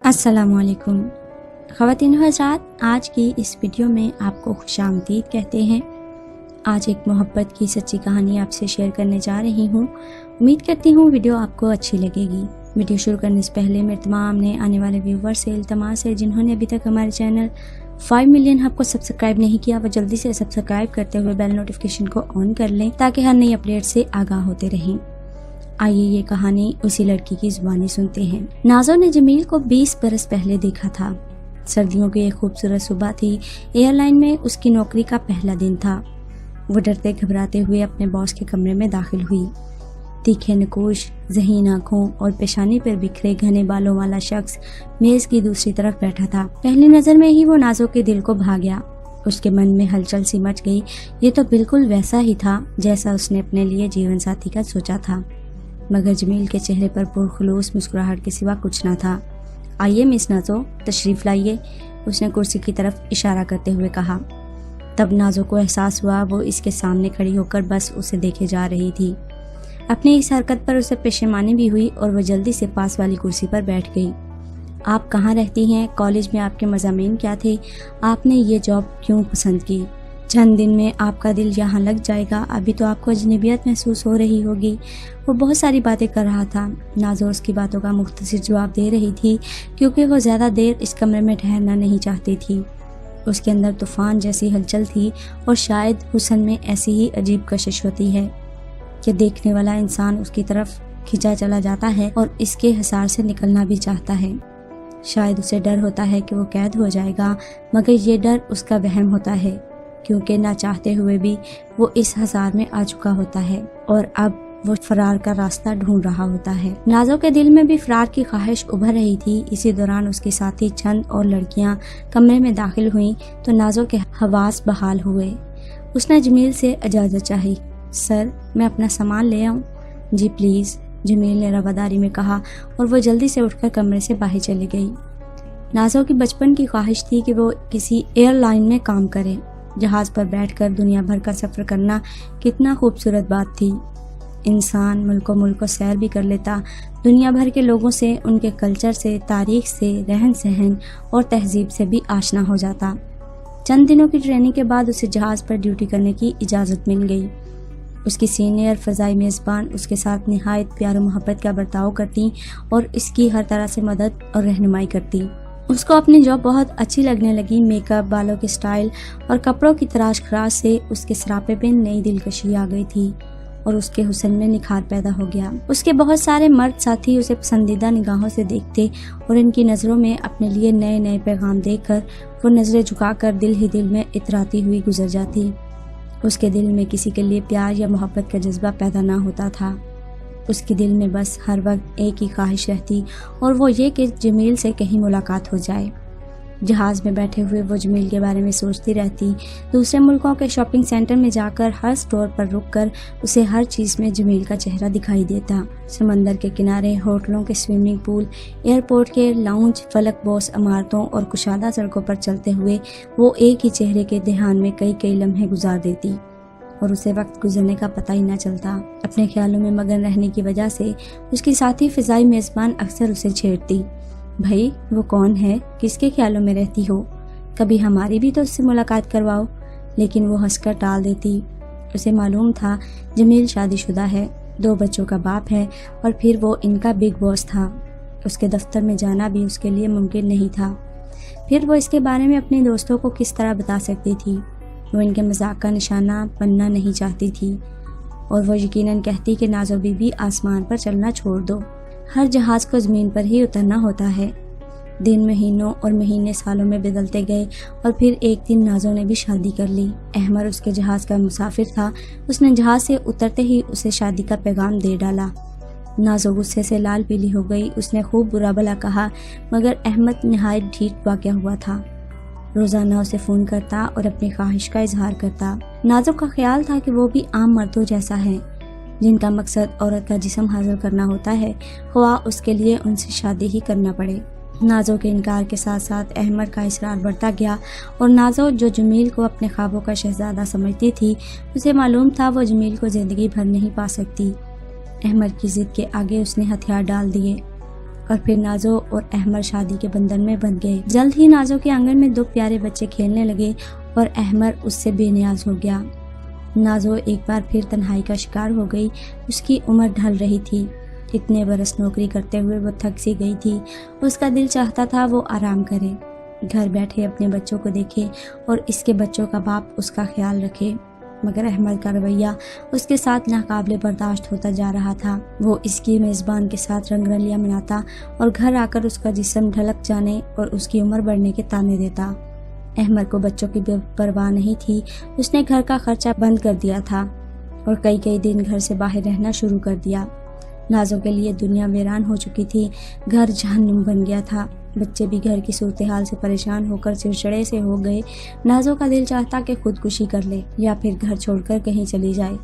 अस्सलामुअलैकुम ख़वातीन व हज़रात, आज की इस वीडियो में आपको खुशामदीद कहते हैं। आज एक मोहब्बत की सच्ची कहानी आपसे शेयर करने जा रही हूँ। उम्मीद करती हूँ वीडियो आपको अच्छी लगेगी। वीडियो शुरू करने से पहले मेरे तमाम नए आने वाले व्यूवर से इल्तमास है, जिन्होंने अभी तक हमारे चैनल 5 मिलियन हब को सब्सक्राइब नहीं किया, वो जल्दी से सब्सक्राइब करते हुए बेल नोटिफिकेशन को ऑन कर लें ताकि हर नई अपडेट से आगाह होते रहें। आइए ये कहानी उसी लड़की की जुबानी सुनते हैं। नाज़ो ने जमील को 20 बरस पहले देखा था। सर्दियों की एक खूबसूरत सुबह थी। एयरलाइन में उसकी नौकरी का पहला दिन था। वो डरते घबराते हुए अपने बॉस के कमरे में दाखिल हुई। तीखे नकूश, ज़हीन आँखों और पेशानी पर बिखरे घने बालों वाला शख्स मेज की दूसरी तरफ बैठा था। पहली नजर में ही वो नाज़ो के दिल को भा गया। उसके मन में हलचल सी मच गई। ये तो बिल्कुल वैसा ही था जैसा उसने अपने लिए जीवन साथी का सोचा था, मगर जमील के चेहरे पर पुरखुलूस मुस्कुराहट के सिवा कुछ न था। आइए मिस नाज़ो, तशरीफ़ लाइए, उसने कुर्सी की तरफ इशारा करते हुए कहा। तब नाज़ो को एहसास हुआ वो इसके सामने खड़ी होकर बस उसे देखे जा रही थी। अपनी इस हरकत पर उसे पेशेमानी भी हुई और वह जल्दी से पास वाली कुर्सी पर बैठ गई। आप कहाँ रहती हैं? कॉलेज में आपके मज़ामीन क्या थे? आपने ये जॉब क्यों पसंद की? चंद दिन में आपका दिल यहाँ लग जाएगा। अभी तो आपको अजनबियत महसूस हो रही होगी। वो बहुत सारी बातें कर रहा था। नाज़ो उसकी बातों का मुख्तसर जवाब दे रही थी, क्योंकि वो ज़्यादा देर इस कमरे में ठहरना नहीं चाहती थी। उसके अंदर तूफ़ान जैसी हलचल थी और शायद हुस्न में ऐसी ही अजीब कशिश होती है कि देखने वाला इंसान उसकी तरफ खिंचा चला जाता है और इसके हिसार से निकलना भी चाहता है। शायद उसे डर होता है कि वो कैद हो जाएगा, मगर ये डर उसका वहम होता है, क्योंकि ना चाहते हुए भी वो इस हसार में आ चुका होता है और अब वो फरार का रास्ता ढूंढ रहा होता है। नाज़ो के दिल में भी फरार की ख्वाहिश उभर रही थी। इसी दौरान उसके साथी चंद और लड़कियां कमरे में दाखिल हुईं तो नाज़ो के हवास बहाल हुए। उसने जमील से इजाज़त चाही। सर, मैं अपना सामान ले आऊं? जी प्लीज़, जमील ने रवादारी में कहा और वो जल्दी से उठकर कमरे से बाहर चली गई। नाज़ो की बचपन की ख्वाहिश थी कि वो किसी एयरलाइन में काम करे। जहाज़ पर बैठकर दुनिया भर का सफ़र करना कितना खूबसूरत बात थी। इंसान मुल्को मुल्को सैर भी कर लेता, दुनिया भर के लोगों से, उनके कल्चर से, तारीख से, रहन सहन और तहजीब से भी आशना हो जाता। चंद दिनों की ट्रेनिंग के बाद उसे जहाज़ पर ड्यूटी करने की इजाज़त मिल गई। उसकी सीनियर फ़ज़ाई मेज़बान उसके साथ निहायत प्यार मोहब्बत का बर्ताव करती और इसकी हर तरह से मदद और रहनुमाई करती। उसको अपनी जॉब बहुत अच्छी लगने लगी। मेकअप, बालों के स्टाइल और कपड़ों की तराश खराश से उसके सरापे पे नई दिलकशी आ गई थी और उसके हुस्न में निखार पैदा हो गया। उसके बहुत सारे मर्द साथी उसे पसंदीदा निगाहों से देखते और इनकी नज़रों में अपने लिए नए नए पैगाम देखकर वो नज़रें झुकाकर दिल ही दिल में इतराती हुई गुजर जाती। उसके दिल में किसी के लिए प्यार या मोहब्बत का जज्बा पैदा ना होता था। उसके दिल में बस हर वक्त एक ही ख्वाहिश रहती और वो ये कि जमील से कहीं मुलाकात हो जाए। जहाज़ में बैठे हुए वो जमील के बारे में सोचती रहती। दूसरे मुल्कों के शॉपिंग सेंटर में जाकर हर स्टोर पर रुककर उसे हर चीज़ में जमील का चेहरा दिखाई देता। समंदर के किनारे, होटलों के स्विमिंग पूल, एयरपोर्ट के लाउंज, फलक बोस इमारतों और कुशादा सड़कों पर चलते हुए वो एक ही चेहरे के ध्यान में कई कई लम्हे गुजार देती और उसे वक्त गुजरने का पता ही न चलता। अपने ख्यालों में मगन रहने की वजह से उसकी साथी फ़िज़ाई मेज़बान अक्सर उसे छेड़ती। भाई, वो कौन है? किसके ख्यालों में रहती हो? कभी हमारी भी तो उससे मुलाकात करवाओ। लेकिन वो हंसकर टाल देती। उसे मालूम था जमील शादीशुदा है, 2 बच्चों का बाप है और फिर वो इनका बिग बॉस था। उसके दफ्तर में जाना भी उसके लिए मुमकिन नहीं था। फिर वो इसके बारे में अपने दोस्तों को किस तरह बता सकती थी? वो इनके मजाक का निशाना बनना नहीं चाहती थी और वो यकीनन कहती कि नाज़ो बीबी, आसमान पर चलना छोड़ दो, हर जहाज़ को ज़मीन पर ही उतरना होता है। दिन महीनों और महीने सालों में बदलते गए और फिर एक दिन नाज़ो ने भी शादी कर ली। अहमर उसके जहाज़ का मुसाफिर था। उसने जहाज़ से उतरते ही उसे शादी का पैगाम दे डाला। नाज़ो गुस्से से लाल पीली हो गई। उसने खूब बुरा भला कहा, मगर अहमद नहायत ढीठ वाक़या हुआ था। रोज़ाना उसे फ़ोन करता और अपनी ख्वाहिश का इजहार करता। नाज़ो का ख्याल था कि वो भी आम मर्दों जैसा है, जिनका मकसद औरत का जिस्म हासिल करना होता है, ख्वाह उसके लिए उनसे शादी ही करना पड़े। नाज़ो के इनकार के साथ साथ अहमद का इसरार बढ़ता गया और नाज़ो, जो जमील को अपने ख्वाबों का शहजादा समझती थी, उसे मालूम था वो जमील को ज़िंदगी भर नहीं पा सकती। अहमद की ज़िद के आगे उसने हथियार डाल दिए। और फिर नाजो और अहमद शादी के बंधन में बंध गए। जल्द ही नाजो के आंगन में 2 प्यारे बच्चे खेलने लगे और अहमद उससे बेनियाज हो गया। नाजो एक बार फिर तन्हाई का शिकार हो गई। उसकी उम्र ढल रही थी। इतने बरस नौकरी करते हुए वो थक सी गई थी। उसका दिल चाहता था वो आराम करे, घर बैठे अपने बच्चों को देखे और इसके बच्चों का बाप उसका ख्याल रखे। मगर अहमद का रवैया उसके साथ नाकाबिले बर्दाश्त होता जा रहा था। वो इसकी मेज़बान के साथ रंगरलियां मनाता और घर आकर उसका जिस्म ढलक जाने और उसकी उम्र बढ़ने के ताने देता। अहमद को बच्चों की परवाह नहीं थी। उसने घर का खर्चा बंद कर दिया था और कई दिन घर से बाहर रहना शुरू कर दिया। नाजो के लिए दुनिया वीरान हो चुकी थी। घर जहन्नुम बन गया था। बच्चे भी घर की सूरत हाल से परेशान होकर चिड़चिड़े से हो गए। नाजो का दिल चाहता कि खुदकुशी कर ले या फिर घर छोड़कर कहीं चली जाए,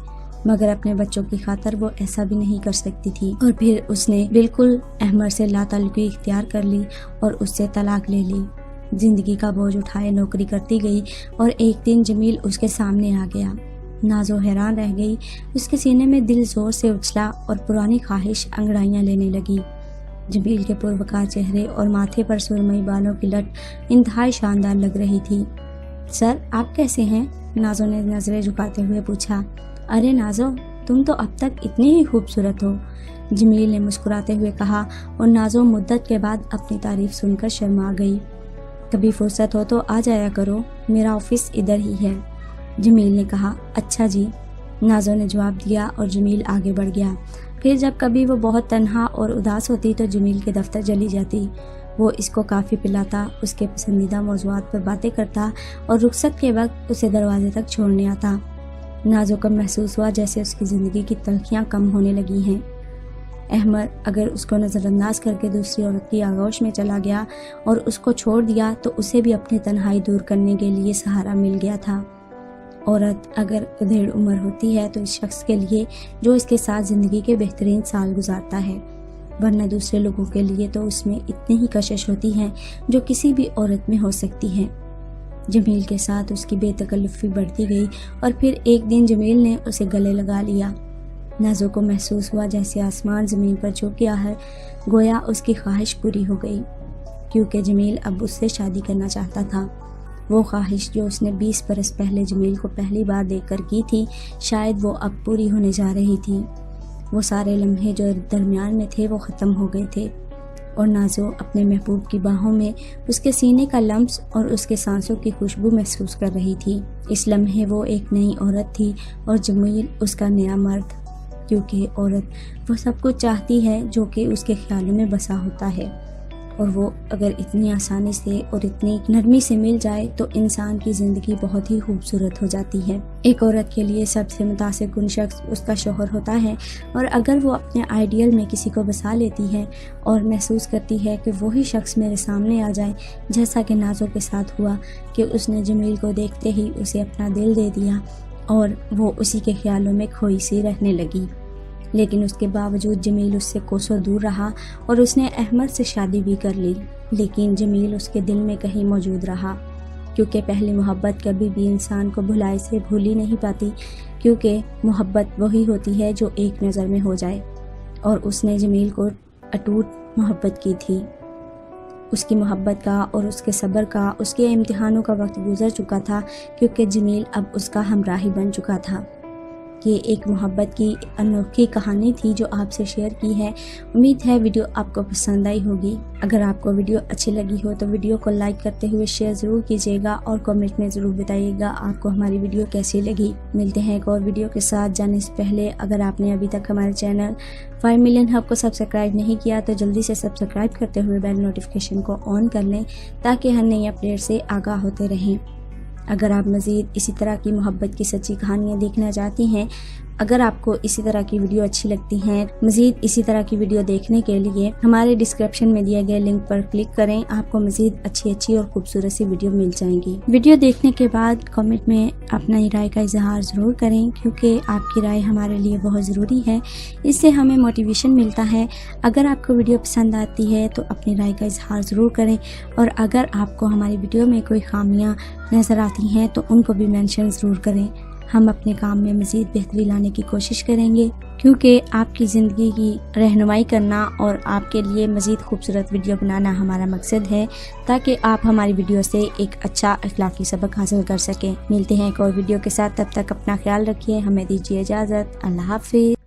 मगर अपने बच्चों की खातर वो ऐसा भी नहीं कर सकती थी। और फिर उसने बिल्कुल अहमद से लाताल्लुकी इख्तियार कर ली और उससे तलाक ले ली। जिंदगी का बोझ उठाए नौकरी करती गई और एक दिन जमील उसके सामने आ गया। नाजो हैरान रह गई। उसके सीने में दिल जोर से उछला और पुरानी ख्वाहिश अंगड़ाइयां लेने लगी। जमील के पुरवकार चेहरे और माथे पर सुरमई बालों की लट इंतहाई शानदार लग रही थी। सर, आप कैसे हैं? नाजो ने नजरें झुकाते हुए पूछा। अरे नाजो, तुम तो अब तक इतनी ही खूबसूरत हो, जमील ने मुस्कुराते हुए कहा और नाजो मुद्दत के बाद अपनी तारीफ सुनकर शर्मा गई। कभी फुर्सत हो तो आ जाया करो, मेरा ऑफिस इधर ही है, जमील ने कहा। अच्छा जी, नाजो ने जवाब दिया और जमील आगे बढ़ गया। फिर जब कभी वो बहुत तन्हा और उदास होती तो जमील के दफ्तर चली जाती। वो इसको काफ़ी पिलाता, उसके पसंदीदा मौज़ूआत पर बातें करता और रुखसत के वक्त उसे दरवाजे तक छोड़ने आता। नाजो को महसूस हुआ जैसे उसकी ज़िंदगी की तलखियाँ कम होने लगी हैं। अहमद अगर उसको नज़रअंदाज करके दूसरी औरत की आगोश में चला गया और उसको छोड़ दिया तो उसे भी अपनी तन्हाई दूर करने के लिए सहारा मिल गया था। औरत अगर उधेड़ उम्र होती है तो इस शख्स के लिए जो इसके साथ ज़िंदगी के बेहतरीन साल गुजारता है, वरना दूसरे लोगों के लिए तो उसमें इतनी ही कशिश होती है जो किसी भी औरत में हो सकती है। जमील के साथ उसकी बेतकल्लुफ़ी बढ़ती गई और फिर एक दिन जमील ने उसे गले लगा लिया। नाजो को महसूस हुआ जैसे आसमान ज़मीन पर झुक गया है, गोया उसकी ख्वाहिश पूरी हो गई, क्योंकि जमील अब उससे शादी करना चाहता था। वो ख्वाहिश जो उसने 20 बरस पहले जमील को पहली बार देखकर की थी, शायद वो अब पूरी होने जा रही थी। वो सारे लम्हे जो दरमियान में थे वो ख़त्म हो गए थे और नाजो अपने महबूब की बाहों में उसके सीने का लम्स और उसके सांसों की खुशबू महसूस कर रही थी। इस लम्हे वो एक नई औरत थी और जमील उसका नया मर्द, क्योंकि औरत वो सब कुछ चाहती है जो कि उसके ख्यालों में बसा होता है, और वो अगर इतनी आसानी से और इतनी नरमी से मिल जाए तो इंसान की ज़िंदगी बहुत ही खूबसूरत हो जाती है। एक औरत के लिए सबसे मुतासिर कुन शख्स उसका शौहर होता है, और अगर वो अपने आइडियल में किसी को बसा लेती है और महसूस करती है कि वही शख्स मेरे सामने आ जाए, जैसा कि नाजो के साथ हुआ कि उसने जमील को देखते ही उसे अपना दिल दे दिया और वो उसी के ख्यालों में खोई सी रहने लगी। लेकिन उसके बावजूद जमील उससे कोसों दूर रहा और उसने अहमद से शादी भी कर ली, लेकिन जमील उसके दिल में कहीं मौजूद रहा, क्योंकि पहली मोहब्बत कभी भी इंसान को भुलाई से भूल ही नहीं पाती, क्योंकि मोहब्बत वही होती है जो एक नज़र में हो जाए, और उसने जमील को अटूट मोहब्बत की थी। उसकी मोहब्बत का और उसके सब्र का, उसके इम्तिहानों का वक्त गुजर चुका था, क्योंकि जमील अब उसका हमराही बन चुका था। ये एक मोहब्बत की अनोखी कहानी थी जो आपसे शेयर की है। उम्मीद है वीडियो आपको पसंद आई होगी। अगर आपको वीडियो अच्छी लगी हो तो वीडियो को लाइक करते हुए शेयर ज़रूर कीजिएगा और कमेंट में ज़रूर बताइएगा आपको हमारी वीडियो कैसी लगी। मिलते हैं एक और वीडियो के साथ। जाने से पहले अगर आपने अभी तक हमारे चैनल 5 मिलियन हब को सब्सक्राइब नहीं किया तो जल्दी से सब्सक्राइब करते हुए बेल नोटिफिकेशन को ऑन कर लें, ताकि हर नई अपडेट से आगाह होते रहें। अगर आप मज़ीद इसी तरह की मोहब्बत की सच्ची कहानियाँ देखना चाहती हैं, अगर आपको इसी तरह की वीडियो अच्छी लगती हैं, मज़ीद इसी तरह की वीडियो देखने के लिए हमारे डिस्क्रिप्शन में दिए गए लिंक पर क्लिक करें। आपको मज़ीद अच्छी और खूबसूरत सी वीडियो मिल जाएंगी। वीडियो देखने के बाद कमेंट में अपना राय का इजहार ज़रूर करें, क्योंकि आपकी राय हमारे लिए बहुत ज़रूरी है। इससे हमें मोटिवेशन मिलता है। अगर आपको वीडियो पसंद आती है तो अपनी राय का इजहार ज़रूर करें, और अगर आपको हमारी वीडियो में कोई खामियाँ नज़र आती हैं तो उनको भी मेंशन ज़रूर करें। ہم اپنے کام میں مزید بہتری لانے کی کوشش کریں گے، کیونکہ آپ کی زندگی کی رہنمائی کرنا اور آپ کے لیے مزید خوبصورت ویڈیو بنانا ہمارا مقصد ہے، تاکہ آپ ہماری ویڈیو سے ایک اچھا اخلاقی سبق حاصل کر سکیں۔ ملتے ہیں ایک اور ویڈیو کے ساتھ، تب تک اپنا خیال رکھیے، ہمیں دیجیے اجازت، اللہ حافظ۔